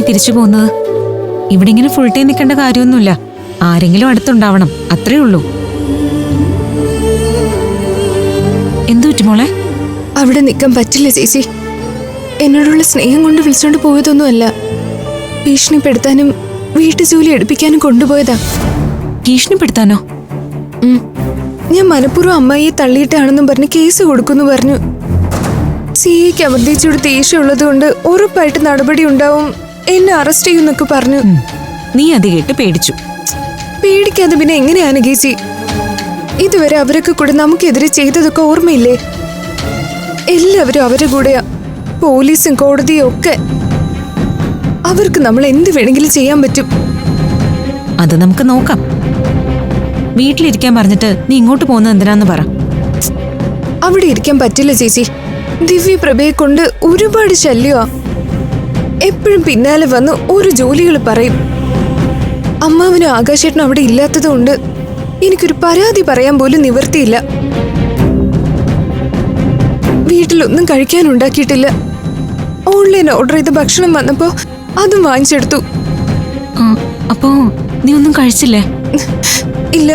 തിരിച്ചു പോകുന്നത്? ഇവിടെ ഇങ്ങനെ ഫുൾ ടൈം നിൽക്കേണ്ട കാര്യമൊന്നുമില്ല. ആരെങ്കിലും അടുത്തുണ്ടാവണം, അത്രേ ഉള്ളൂ. എന്തു പറ്റി മോളെ? അവിടെ നിൽക്കാൻ പറ്റില്ല ചേച്ചി. എന്നോടുള്ള സ്നേഹം കൊണ്ട് വിളിച്ചോണ്ട് പോയതൊന്നുമല്ല. ഭീഷണിപ്പെടുത്താനും വീട്ടുജോലി എടുപ്പിക്കാനും കൊണ്ടുപോയതാ. ഭീഷണിപ്പെടുത്താനോ? ഞാൻ മനഃപൂർവ്വം അമ്മായിയെ തള്ളിയിട്ടാണെന്നും പറഞ്ഞ് കേസ് കൊടുക്കുന്നു പറഞ്ഞു. സിഐക്ക് അമർദ്ദിച്ചോട് ദേഷ്യമുള്ളത് കൊണ്ട് ഉറപ്പായിട്ട് നടപടി ഉണ്ടാവും, എന്നെ അറസ്റ്റ് ചെയ്യുന്നൊക്കെ പറഞ്ഞു. നീ അത് കേട്ട് പേടിച്ചു. പേടിക്കാതെ പിന്നെ എങ്ങനെയാണ് ഗേസി? ഇതുവരെ അവരൊക്കെ കൂടെ നമുക്കെതിരെ ചെയ്തതൊക്കെ ഓർമ്മയില്ലേ? എല്ലാവരും അവരുടെ കൂടെയാ, പോലീസും കോടതിയും ഒക്കെ. അവർക്ക് നമ്മൾ എന്ത് വേണമെങ്കിലും ചെയ്യാൻ പറ്റും. അത് നമുക്ക് നോക്കാം. വീട്ടിലിരിക്കാൻ പറഞ്ഞിട്ട് നീ ഇങ്ങോട്ട് പോകുന്നത് എന്തിനാന്ന് പറ. അവിടെ ഇരിക്കാൻ പറ്റില്ല ചേച്ചി. ദിവ്യപ്രഭയെ കൊണ്ട് ഒരുപാട് ശല്യമാ. എപ്പോഴും പിന്നാലെ വന്ന് ഓരോ ജോലികൾ പറയും. അമ്മാവനും ആകാശേട്ടനും അവിടെ ഇല്ലാത്തതുകൊണ്ട് എനിക്കൊരു പരാതി പറയാൻ പോലും നിവർത്തിയില്ല. വീട്ടിലൊന്നും കഴിക്കാനുണ്ടാക്കിയിട്ടില്ല. ഓൺലൈൻ ഓർഡർ ചെയ്ത ഭക്ഷണം വന്നപ്പോ അതും വാങ്ങിച്ചെടുത്തു. അപ്പോ നീ ഒന്നും കഴിച്ചില്ലേ? ഇല്ല.